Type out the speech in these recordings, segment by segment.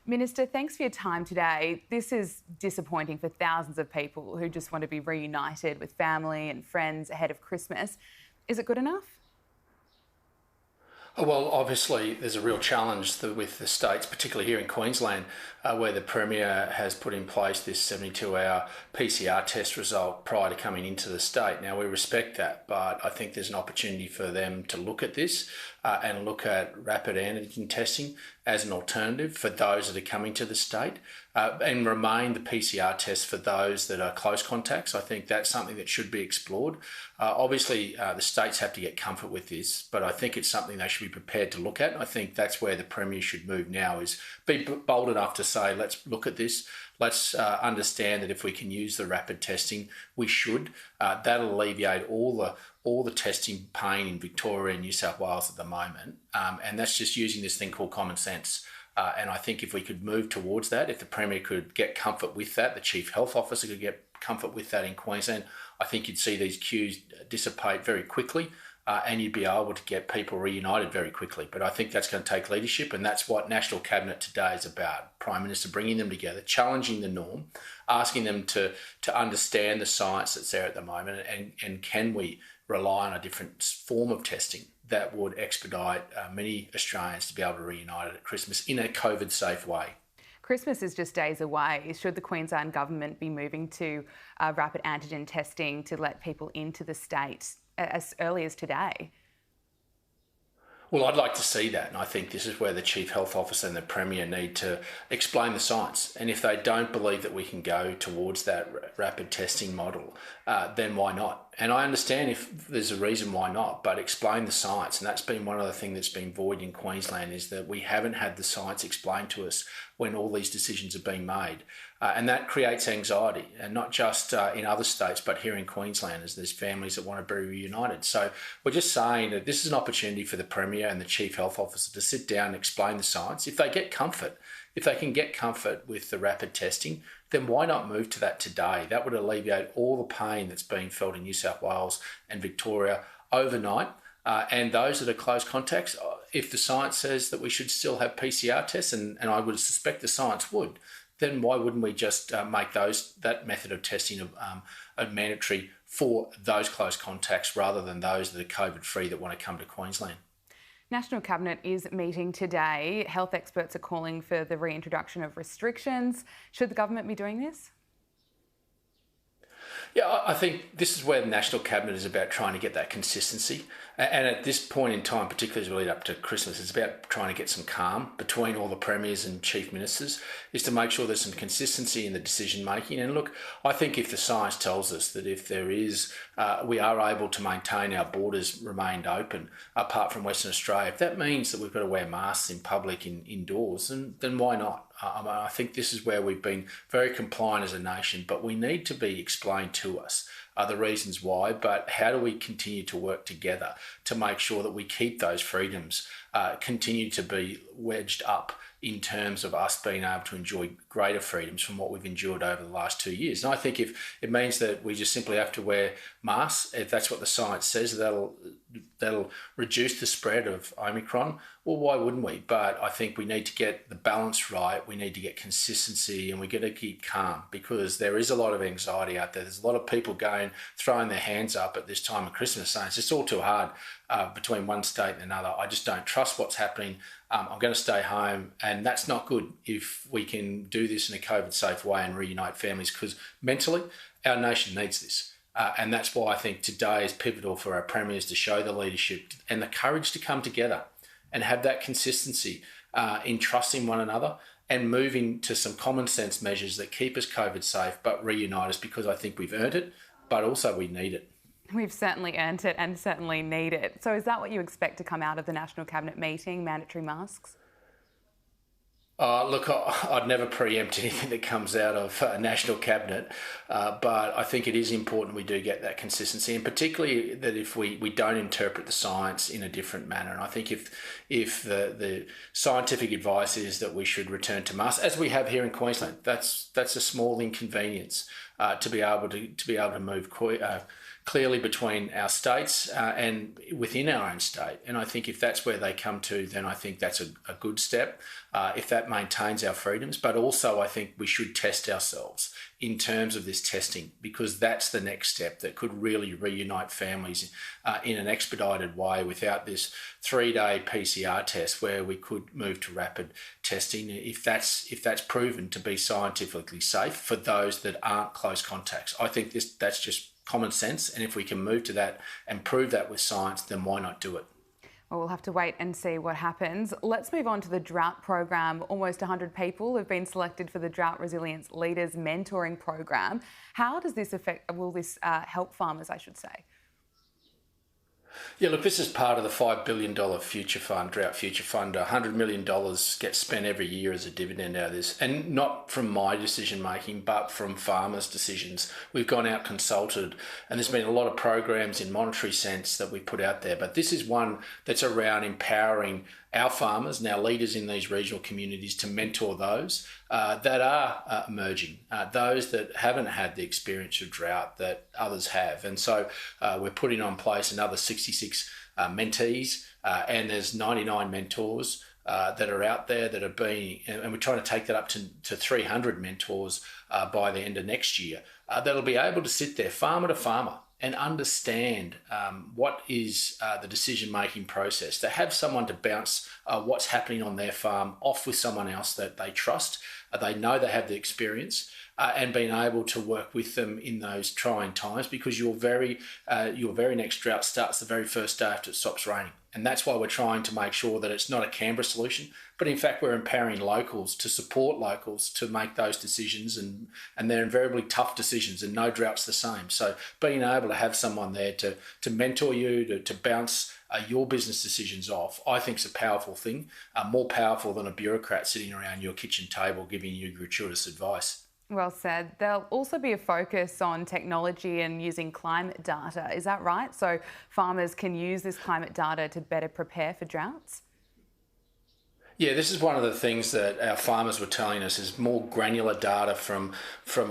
Minister, thanks for your time today. This is disappointing for thousands of people who just want to be reunited with family and friends ahead of Christmas. Is it good enough? Well, obviously, there's a real challenge with the states, particularly here in Queensland, where the Premier has put in place this 72-hour PCR test result prior to coming into the state. Now, we respect that, but I think there's an opportunity for them to look at this and look at rapid antigen testing as an alternative for those that are coming to the state and remain the PCR test for those that are close contacts. I think that's something that should be explored. Obviously, the states have to get comfort with this, but I think it's something they should be prepared to look at. I think that's where the Premier should move now, is be bold enough to say, let's look at this. Let's understand that if we can use the rapid testing, we should. That'll alleviate all the testing pain in Victoria and New South Wales at the moment. And that's just using this thing called common sense. And I think if we could move towards that, if the Premier could get comfort with that, the Chief Health Officer could get comfort with that in Queensland, I think you'd see these queues dissipate very quickly. And you'd be able to get people reunited very quickly. But I think that's going to take leadership, and that's what National Cabinet today is about. Prime Minister bringing them together, challenging the norm, asking them to understand the science that's there at the moment, and can we rely on a different form of testing that would expedite many Australians to be able to reunite at Christmas in a COVID-safe way. Christmas is just days away. Should the Queensland Government be moving to rapid antigen testing to let people into the state as early as today? Well, I'd like to see that, and I think this is where the Chief Health Officer and the Premier need to explain the science. And if they don't believe that we can go towards that rapid testing model, then why not? And I understand if there's a reason why not, but explain the science. And that's been one of the things that's been void in Queensland, is that we haven't had the science explained to us when all these decisions are being made. And that creates anxiety, and not just in other states, but here in Queensland, as there's families that want to be reunited. So we're just saying that this is an opportunity for the Premier and the Chief Health Officer to sit down and explain the science. If they can get comfort with the rapid testing, then why not move to that today? That would alleviate all the pain that's being felt in New South Wales and Victoria overnight. And those that are close contacts, if the science says that we should still have PCR tests, and I would suspect the science would, then why wouldn't we just make that method of testing mandatory for those close contacts rather than those that are COVID-free that want to come to Queensland? National Cabinet is meeting today. Health experts are calling for the reintroduction of restrictions. Should the government be doing this? Yeah, I think this is where the National Cabinet is about trying to get that consistency. And at this point in time, particularly as we lead up to Christmas, it's about trying to get some calm between all the premiers and chief ministers, is to make sure there's some consistency in the decision making. And look, I think if the science tells us that if there is, we are able to maintain our borders remained open, apart from Western Australia, if that means that we've got to wear masks in public indoors, then why not? I think this is where we've been very compliant as a nation, but we need to be explained to us the reasons why, but how do we continue to work together to make sure that we keep those freedoms continue to be wedged up in terms of us being able to enjoy greater freedoms from what we've endured over the last 2 years. And I think if it means that we just simply have to wear masks, if that's what the science says, that'll reduce the spread of Omicron, well, why wouldn't we? But I think we need to get the balance right. We need to get consistency, and we're going to keep calm, because there is a lot of anxiety out there. There's a lot of people throwing their hands up at this time of Christmas, saying it's just all too hard between one state and another. I just don't trust what's happening. I'm going to stay home, and that's not good if we can do this in a COVID-safe way and reunite families, because mentally, our nation needs this. And that's why I think today is pivotal for our premiers to show the leadership and the courage to come together and have that consistency in trusting one another and moving to some common sense measures that keep us COVID safe but reunite us, because I think we've earned it, but also we need it. We've certainly earned it and certainly need it. So is that what you expect to come out of the National Cabinet meeting, mandatory masks? Look, I'd never preempt anything that comes out of a National Cabinet, but I think it is important we do get that consistency, and particularly that if we don't interpret the science in a different manner. And I think if the scientific advice is that we should return to masks, as we have here in Queensland, that's a small inconvenience to be able to move clearly between our states and within our own state. And I think if that's where they come to, then I think that's a good step, if that maintains our freedoms. But also I think we should test ourselves in terms of this testing, because that's the next step that could really reunite families in an expedited way without this 3-day PCR test, where we could move to rapid testing if that's proven to be scientifically safe for those that aren't close contacts. I think that's just common sense, and if we can move to that and prove that with science, then why not do it? Well, we'll have to wait and see what happens. Let's move on to the Drought program. Almost 100 people have been selected for the Drought Resilience Leaders Mentoring program. How does this will this help farmers, I should say? Yeah, look, this is part of the $5 billion future fund, Drought Future Fund. $100 million gets spent every year as a dividend out of this, and not from my decision making, but from farmers' decisions. We've gone out, consulted, and there's been a lot of programs in monetary sense that we put out there, but this is one that's around empowering our farmers and our leaders in these regional communities to mentor those that are emerging, those that haven't had the experience of drought that others have. And so we're putting on place another 66 mentees, and there's 99 mentors that are out there that are being, and we're trying to take that up to 300 mentors by the end of next year, that'll be able to sit there farmer to farmer and understand what is the decision-making process. To have someone to bounce what's happening on their farm off with someone else that they trust, they know they have the experience, and being able to work with them in those trying times, because your very next drought starts the very first day after it stops raining. And that's why we're trying to make sure that it's not a Canberra solution, but in fact we're empowering locals to support locals to make those decisions, and they're invariably tough decisions, and no drought's the same. So being able to have someone there to mentor you, to bounce your business decisions off, I think is a powerful thing, more powerful than a bureaucrat sitting around your kitchen table giving you gratuitous advice. Well said. There'll also be a focus on technology and using climate data. Is that right? So farmers can use this climate data to better prepare for droughts? Yeah, this is one of the things that our farmers were telling us, is more granular data from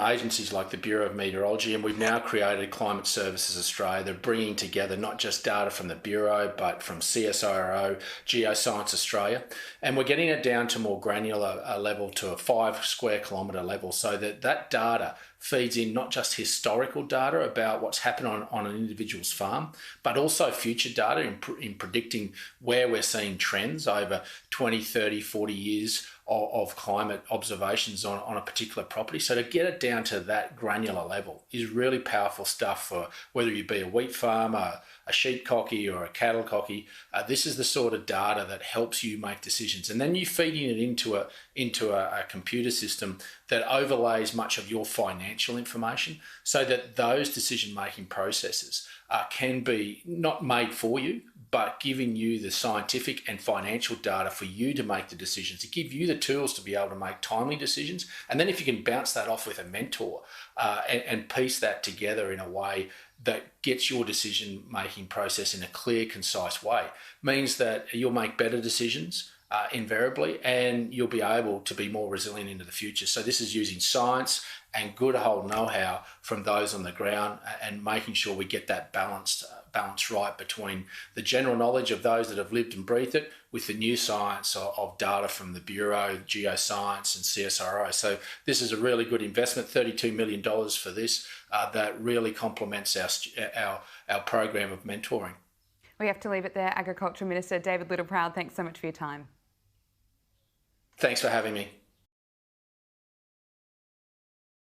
agencies like the Bureau of Meteorology, and we've now created Climate Services Australia. They're bringing together not just data from the Bureau, but from CSIRO, Geoscience Australia, and we're getting it down to more granular level, to a 5 square kilometre level, so that data feeds in not just historical data about what's happened on an individual's farm, but also future data in predicting where we're seeing trends over 20, 30, 40 years of climate observations on a particular property. So to get it down to that granular level is really powerful stuff for whether you be a wheat farmer, a sheep cocky or a cattle cocky. This is the sort of data that helps you make decisions. And then you're feeding it into a computer system that overlays much of your financial information, so that those decision-making processes can be not made for you, but giving you the scientific and financial data for you to make the decisions, to give you the tools to be able to make timely decisions. And then if you can bounce that off with a mentor and piece that together in a way that gets your decision-making process in a clear, concise way, means that you'll make better decisions invariably, and you'll be able to be more resilient into the future. So this is using science and good old know-how from those on the ground, and making sure we get that balance right between the general knowledge of those that have lived and breathed it with the new science of data from the Bureau, Geoscience and CSIRO. So this is a really good investment, $32 million for this, that really complements our program of mentoring. We have to leave it there. Agriculture Minister David Littleproud, thanks so much for your time. Thanks for having me.